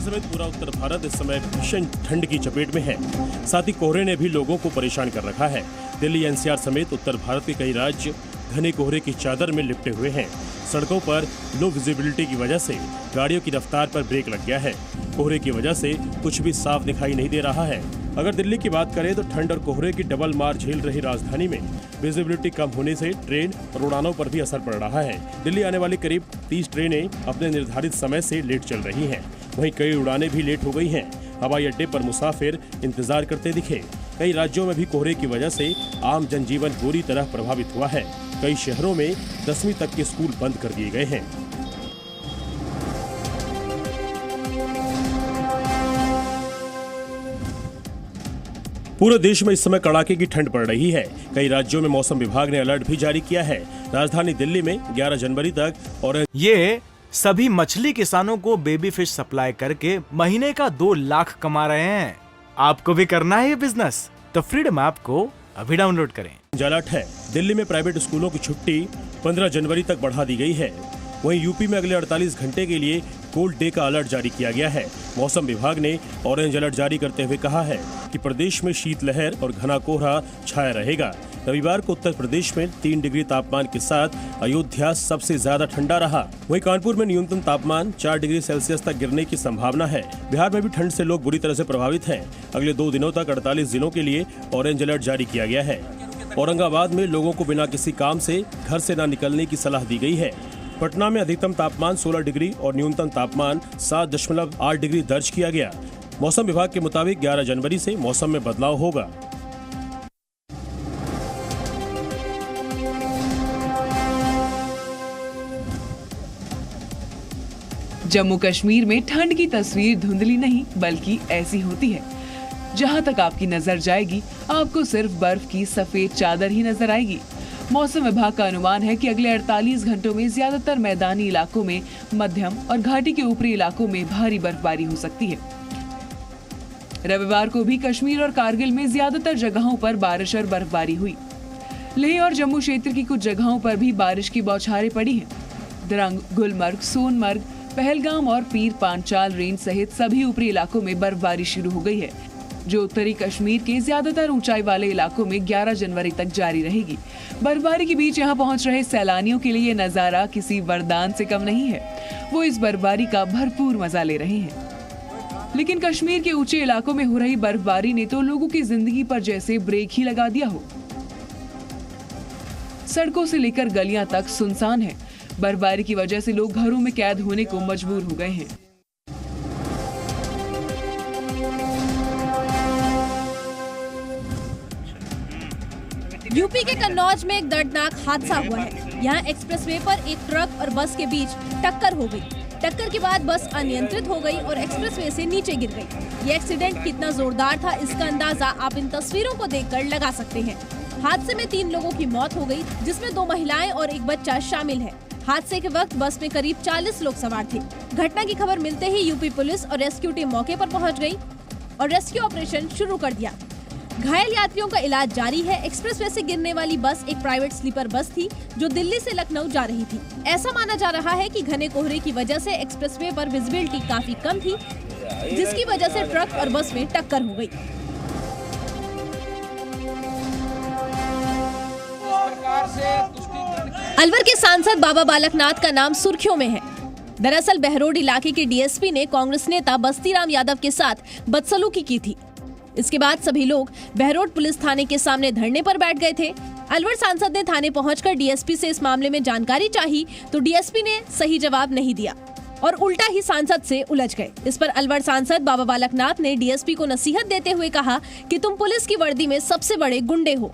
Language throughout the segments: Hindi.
समेत पूरा उत्तर भारत इस समय भीषण ठंड की चपेट में है। साथ ही कोहरे ने भी लोगों को परेशान कर रखा है। दिल्ली, एनसीआर समेत उत्तर भारत के कई राज्य घने कोहरे की चादर में लिपटे हुए हैं। सड़कों पर लो विजिबिलिटी की वजह से गाड़ियों की रफ्तार पर ब्रेक लग गया है। कोहरे की वजह से कुछ भी साफ दिखाई नहीं दे रहा है। अगर दिल्ली की बात करें तो ठंड और कोहरे की डबल मार झेल रही राजधानी में विजिबिलिटी कम होने से ट्रेन और उड़ानों पर भी असर पड़ रहा है। दिल्ली आने वाली करीब 30 ट्रेनें अपने निर्धारित समय से लेट चल रही हैं। वहीं कई उड़ानें भी लेट हो गई हैं। हवाई अड्डे पर मुसाफिर इंतजार करते दिखे। कई राज्यों में भी कोहरे की वजह से आम जनजीवन बुरी तरह प्रभावित हुआ है। कई शहरों में 10वीं तक के स्कूल बंद कर दिए गए हैं। पूरे देश में इस समय कड़ाके की ठंड पड़ रही है। कई राज्यों में मौसम विभाग ने अलर्ट भी जारी किया है। राजधानी दिल्ली में 11 जनवरी तक और ये सभी मछली किसानों को बेबी फिश सप्लाई करके महीने का 2 लाख कमा रहे हैं। आपको भी करना है ये बिजनेस? तो फ्रीडम ऐप को अभी डाउनलोड करें। अलर्ट है, दिल्ली में प्राइवेट स्कूलों की छुट्टी 15 जनवरी तक बढ़ा दी गई है। वहीं यूपी में अगले 48 घंटे के लिए कोल्ड डे का अलर्ट जारी किया गया है। मौसम विभाग ने ऑरेंज अलर्ट जारी करते हुए कहा है कि प्रदेश में शीतलहर और घना कोहरा छाया रहेगा। रविवार को उत्तर प्रदेश में 3 डिग्री तापमान के साथ अयोध्या सबसे ज्यादा ठंडा रहा। वहीं कानपुर में न्यूनतम तापमान 4 डिग्री सेल्सियस तक गिरने की संभावना है। बिहार में भी ठंड से लोग बुरी तरह से प्रभावित हैं। अगले 2 दिनों तक 48 जिलों के लिए ऑरेंज अलर्ट जारी किया गया है। औरंगाबाद में लोगों को बिना किसी काम से घर से न निकलने की सलाह दी गई है। पटना में अधिकतम तापमान 16 डिग्री और न्यूनतम तापमान 7.8 डिग्री दर्ज किया गया। मौसम विभाग के मुताबिक 11 जनवरी से मौसम में बदलाव होगा। जम्मू कश्मीर में ठंड की तस्वीर धुंधली नहीं बल्कि ऐसी होती है। जहां तक आपकी नजर जाएगी आपको सिर्फ बर्फ की सफेद चादर ही नजर आएगी। मौसम विभाग का अनुमान है कि अगले 48 घंटों में ज्यादातर मैदानी इलाकों में, मध्यम और घाटी के ऊपरी इलाकों में भारी बर्फबारी हो सकती है। रविवार को भी कश्मीर और कारगिल में ज्यादातर जगहों पर बारिश और बर्फबारी हुई। लेह और जम्मू क्षेत्र की कुछ जगहों पर भी बारिश की बौछारें पड़ी हैं। द्रंग, गुलमर्ग, सोनमर्ग, पहलगाम और पीर पांचाल रेंज सहित सभी ऊपरी इलाकों में बर्फबारी शुरू हो गई है, जो उत्तरी कश्मीर के ज्यादातर ऊंचाई वाले इलाकों में 11 जनवरी तक जारी रहेगी। बर्फबारी के बीच यहां पहुंच रहे सैलानियों के लिए नजारा किसी वरदान से कम नहीं है। वो इस बर्फबारी का भरपूर मजा ले रहे हैं। लेकिन कश्मीर के ऊंचे इलाकों में हो रही बर्फबारी ने तो लोगों की जिंदगी पर जैसे ब्रेक ही लगा दिया हो। सड़कों से लेकर गलियां तक सुनसान है। बर्फबारी की वजह से लोग घरों में कैद होने को मजबूर हो गए हैं। यूपी के कन्नौज में एक दर्दनाक हादसा हुआ है। यहाँ एक्सप्रेसवे पर एक ट्रक और बस के बीच टक्कर हो गई। टक्कर के बाद बस अनियंत्रित हो गई और एक्सप्रेसवे से नीचे गिर गई। ये एक्सीडेंट कितना जोरदार था इसका अंदाजा आप इन तस्वीरों को देखकर लगा सकते हैं। हादसे में 3 लोगों की मौत हो गई, जिसमें 2 महिलाएं और एक बच्चा शामिल है। हादसे के वक्त बस में करीब 40 लोग सवार थे। घटना की खबर मिलते ही यूपी पुलिस और रेस्क्यू टीम मौके पर पहुंच गई और रेस्क्यू ऑपरेशन शुरू कर दिया। घायल यात्रियों का इलाज जारी है। एक्सप्रेसवे से गिरने वाली बस एक प्राइवेट स्लीपर बस थी जो दिल्ली से लखनऊ जा रही थी। ऐसा माना जा रहा है कि घने कोहरे की वजह से एक्सप्रेसवे पर विजिबिलिटी काफी कम थी, जिसकी वजह से ट्रक और बस में टक्कर हो गई। अलवर के सांसद बाबा बालकनाथ का नाम सुर्खियों में है। दरअसल बहरोड इलाके के डीएसपी ने कांग्रेस नेता बस्तीराम यादव के साथ बदसलूकी की थी। इसके बाद सभी लोग बहरोड पुलिस थाने के सामने धरने पर बैठ गए थे। अलवर सांसद ने थाने पहुंचकर डीएसपी से इस मामले में जानकारी चाही तो डीएसपी ने सही जवाब नहीं दिया और उल्टा ही सांसद से उलझ गए। इस पर अलवर सांसद बाबा बालकनाथ ने डीएसपी को नसीहत देते हुए कहा कि तुम पुलिस की वर्दी में सबसे बड़े गुंडे हो।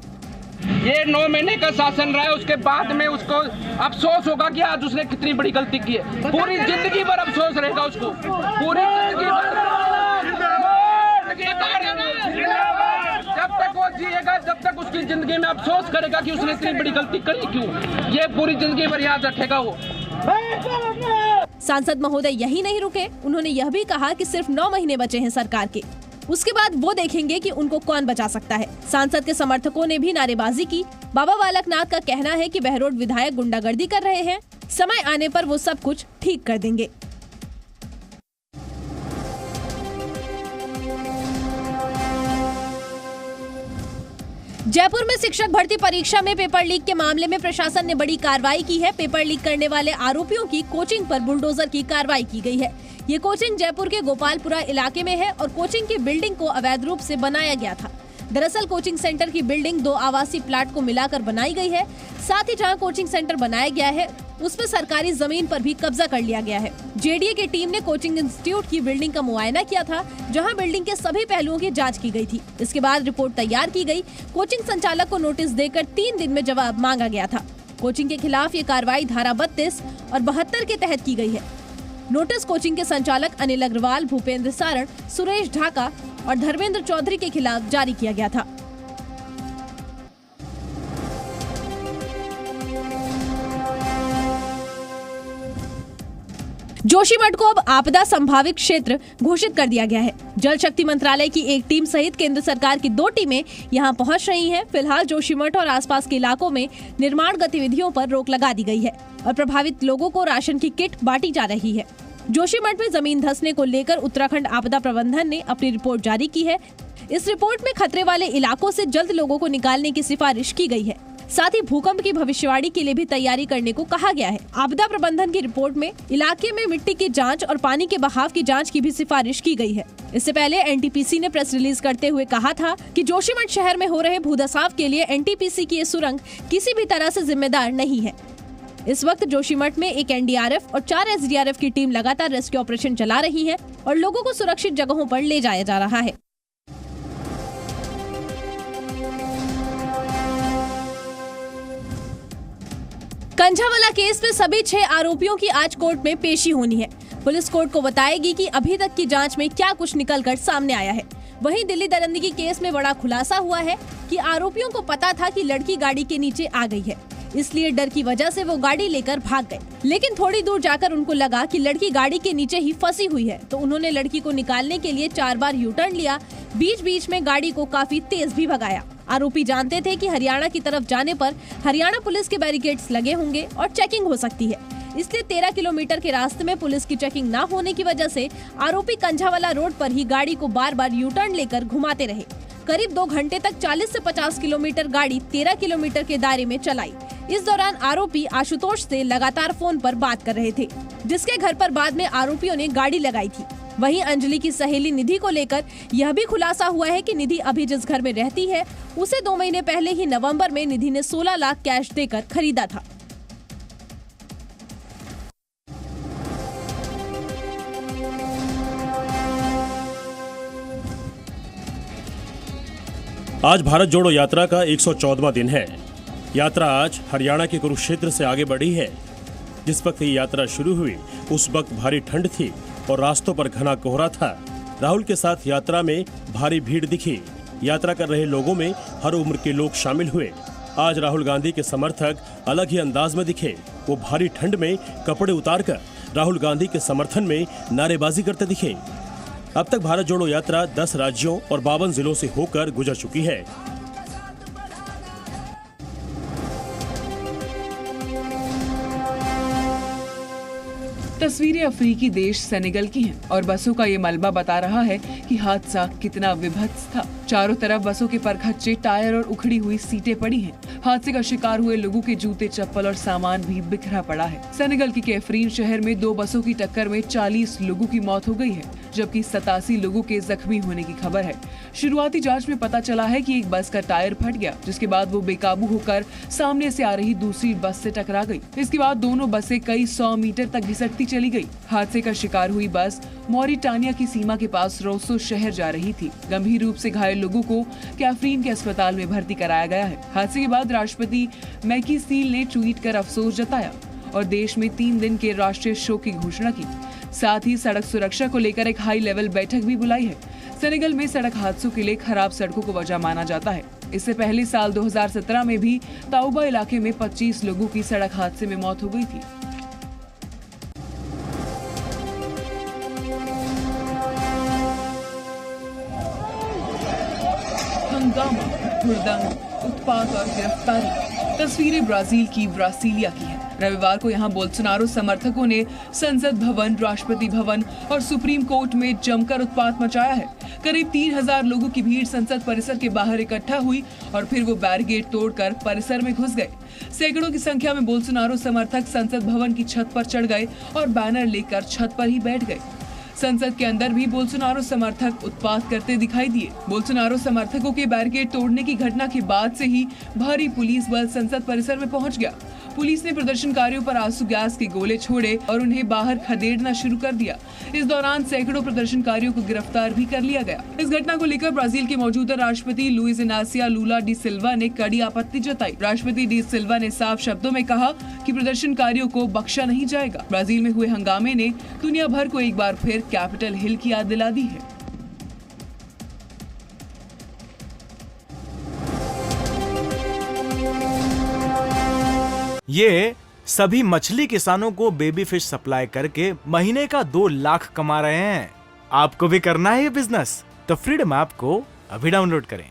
ये 9 महीने का शासन रहा है, उसके बाद में उसको अफसोस होगा कि आज उसने कितनी बड़ी गलती की है। पूरी जिंदगी भर अफसोस रहेगा उसको, पूरी जिंदगी भर। जब तक वो जिएगा, जब तक उसकी जिंदगी में अफसोस करेगा कि उसने इतनी बड़ी गलती करी क्यों, ये पूरी जिंदगी भर याद रखेगा वो। सांसद महोदय यही नहीं रुके, उन्होंने यह भी कहा कि सिर्फ 9 महीने बचे हैं सरकार के, उसके बाद वो देखेंगे कि उनको कौन बचा सकता है। सांसद के समर्थकों ने भी नारेबाजी की। बाबा बालकनाथ का कहना है कि बहरोड विधायक गुंडागर्दी कर रहे हैं, समय आने पर वो सब कुछ ठीक कर देंगे। जयपुर में शिक्षक भर्ती परीक्षा में पेपर लीक के मामले में प्रशासन ने बड़ी कार्रवाई की है। पेपर लीक करने वाले आरोपियों की कोचिंग पर बुलडोजर की कार्रवाई की गई है। ये कोचिंग जयपुर के गोपालपुरा इलाके में है और कोचिंग की बिल्डिंग को अवैध रूप से बनाया गया था। दरअसल कोचिंग सेंटर की बिल्डिंग 2 आवासीय प्लाट को मिलाकर बनाई गई है। साथ ही जहां कोचिंग सेंटर बनाया गया है उस पर सरकारी जमीन पर भी कब्जा कर लिया गया है। जेडीए की टीम ने कोचिंग इंस्टीट्यूट की बिल्डिंग का मुआयना किया था, जहां बिल्डिंग के सभी पहलुओं की जांच की गई थी। इसके बाद रिपोर्ट तैयार की गई। कोचिंग संचालक को नोटिस देकर 3 दिन में जवाब मांगा गया था। कोचिंग के खिलाफ ये कार्रवाई धारा 32 और 72 के तहत की गई है। नोटिस कोचिंग के संचालक अनिल अग्रवाल, भूपेंद्र सारण, सुरेश ढाका और धर्मेंद्र चौधरी के खिलाफ जारी किया गया था। जोशीमठ को अब आपदा संभावित क्षेत्र घोषित कर दिया गया है। जल शक्ति मंत्रालय की एक टीम सहित केंद्र सरकार की 2 टीमें यहां पहुंच रही हैं। फिलहाल जोशीमठ और आसपास के इलाकों में निर्माण गतिविधियों पर रोक लगा दी गई है और प्रभावित लोगों को राशन की किट बांटी जा रही है। जोशीमठ में जमीन धंसने को लेकर उत्तराखंड आपदा प्रबंधन ने अपनी रिपोर्ट जारी की है। इस रिपोर्ट में खतरे वाले इलाकों से जल्द लोगों को निकालने की सिफारिश की गई है। साथ ही भूकंप की भविष्यवाणी के लिए भी तैयारी करने को कहा गया है। आपदा प्रबंधन की रिपोर्ट में इलाके में मिट्टी की जांच और पानी के बहाव की जांच की भी सिफारिश की गई है। इससे पहले एनटीपीसी ने प्रेस रिलीज करते हुए कहा था कि जोशीमठ शहर में हो रहे भूधसाव के लिए एनटीपीसी की ये सुरंग किसी भी तरह से जिम्मेदार नहीं है। इस वक्त जोशीमठ में एक एनडीआरएफ और 4 एसडीआरएफ की टीम लगातार रेस्क्यू ऑपरेशन चला रही है और लोगों को सुरक्षित जगहों पर ले जाया जा रहा है। कंझावाला केस में सभी 6 आरोपियों की आज कोर्ट में पेशी होनी है। पुलिस कोर्ट को बताएगी कि अभी तक की जांच में क्या कुछ निकलकर सामने आया है। वहीं दिल्ली दरिंदगी केस में बड़ा खुलासा हुआ है कि आरोपियों को पता था कि लड़की गाड़ी के नीचे आ गई है, इसलिए डर की वजह से वो गाड़ी लेकर भाग गए। लेकिन थोड़ी दूर जाकर उनको लगा कि लड़की गाड़ी के नीचे ही फंसी हुई है, तो उन्होंने लड़की को निकालने के लिए 4 बार यू टर्न लिया। बीच बीच में गाड़ी को काफी तेज भी भगाया। आरोपी जानते थे कि हरियाणा की तरफ जाने पर हरियाणा पुलिस के बैरिकेड्स लगे होंगे और चेकिंग हो सकती है, इसलिए 13 किलोमीटर के रास्ते में पुलिस की चेकिंग न होने की वजह से आरोपी कंझावाला रोड पर ही गाड़ी को बार बार यू टर्न लेकर घुमाते रहे। करीब 2 घंटे तक 40 से 50 किलोमीटर गाड़ी 13 किलोमीटर के दायरे में चलाई। इस दौरान आरोपी आशुतोष से लगातार फोन पर बात कर रहे थे, जिसके घर पर बाद में आरोपियों ने गाड़ी लगाई थी। वहीं अंजलि की सहेली निधि को लेकर यह भी खुलासा हुआ है कि निधि अभी जिस घर में रहती है उसे 2 महीने पहले ही नवंबर में निधि ने 16 लाख कैश देकर खरीदा था। आज भारत जोड़ो यात्रा का 114वां दिन है। यात्रा आज हरियाणा के कुरुक्षेत्र से आगे बढ़ी है। जिस वक्त ये यात्रा शुरू हुई उस वक्त भारी ठंड थी और रास्तों पर घना कोहरा था। राहुल के साथ यात्रा में भारी भीड़ दिखी। यात्रा कर रहे लोगों में हर उम्र के लोग शामिल हुए। आज राहुल गांधी के समर्थक अलग ही अंदाज में दिखे। वो भारी ठंड में कपड़े उतारकर राहुल गांधी के समर्थन में नारेबाजी करते दिखे। अब तक भारत जोड़ो यात्रा 10 राज्यों और 52 जिलों से होकर गुजर चुकी है। तस्वीरें अफ्रीकी देश सेनेगल की हैं और बसों का ये मलबा बता रहा है कि हादसा कितना विभत्स था। चारों तरफ बसों के परखच्चे, टायर और उखड़ी हुई सीटें पड़ी हैं। हादसे का शिकार हुए लोगों के जूते, चप्पल और सामान भी बिखरा पड़ा है। सेनेगल की कैफरीन शहर में 2 बसों की टक्कर में 40 लोगों की मौत हो गई है, जबकि 87 लोगों के जख्मी होने की खबर है। शुरुआती जांच में पता चला है कि एक बस का टायर फट गया, जिसके बाद वो बेकाबू होकर सामने से आ रही दूसरी बस से टकरा गई। इसके बाद दोनों बसें कई 100 मीटर तक घिसटती चली गई। हादसे का शिकार हुई बस मॉरिटानिया की सीमा के पास रोसो शहर जा रही थी। गंभीर रूप से घायल लोगों को कैफरीन के अस्पताल में भर्ती कराया गया है। हादसे के बाद राष्ट्रपति मैकी सील ने ट्वीट कर अफसोस जताया और देश में 3 दिन के राष्ट्रीय शोक की घोषणा की। साथ ही सड़क सुरक्षा को लेकर एक हाई लेवल बैठक भी बुलाई है। सेनेगल में सड़क हादसों के लिए खराब सड़कों को वजह माना जाता है। इससे पहले साल 2017 में भी ताउबा इलाके में 25 लोगों की सड़क हादसे में मौत हो गई थी। हंगामा, हुड़दंग, उत्पात और गिरफ्तारी। तस्वीरें ब्राजील की ब्रासिलिया की है। रविवार को यहां बोल्सोनारो समर्थकों ने संसद भवन, राष्ट्रपति भवन और सुप्रीम कोर्ट में जमकर उत्पात मचाया है। करीब 3000 लोगों की भीड़ संसद परिसर के बाहर इकट्ठा हुई और फिर वो बैरिकेड तोड़कर परिसर में घुस गए। सैकड़ों की संख्या में बोल्सोनारो समर्थक संसद भवन की छत पर चढ़ गए और बैनर लेकर छत पर ही बैठ गए। संसद के अंदर भी बोल्सोनारो समर्थक उत्पात करते दिखाई दिए। बोल्सोनारो समर्थकों के बैरिकेड तोड़ने की घटना के बाद से ही भारी पुलिस बल संसद परिसर में पहुंच गया। पुलिस ने प्रदर्शनकारियों पर आंसू गैस के गोले छोड़े और उन्हें बाहर खदेड़ना शुरू कर दिया। इस दौरान सैकड़ों प्रदर्शनकारियों को गिरफ्तार भी कर लिया गया। इस घटना को लेकर ब्राजील के मौजूदा राष्ट्रपति लुइस इनासियो लुला डी सिल्वा ने कड़ी आपत्ति जताई। राष्ट्रपति डी सिल्वा ने साफ शब्दों में कहा कि प्रदर्शनकारियों को बख्शा नहीं जाएगा। ब्राजील में हुए हंगामे ने दुनिया भर को एक बार फिर कैपिटल हिल की याद दिला दी है। ये सभी मछली किसानों को बेबी फिश सप्लाई करके महीने का 2 लाख कमा रहे हैं। आपको भी करना है ये बिजनेस? तो फ्रीडम ऐप को अभी डाउनलोड करें।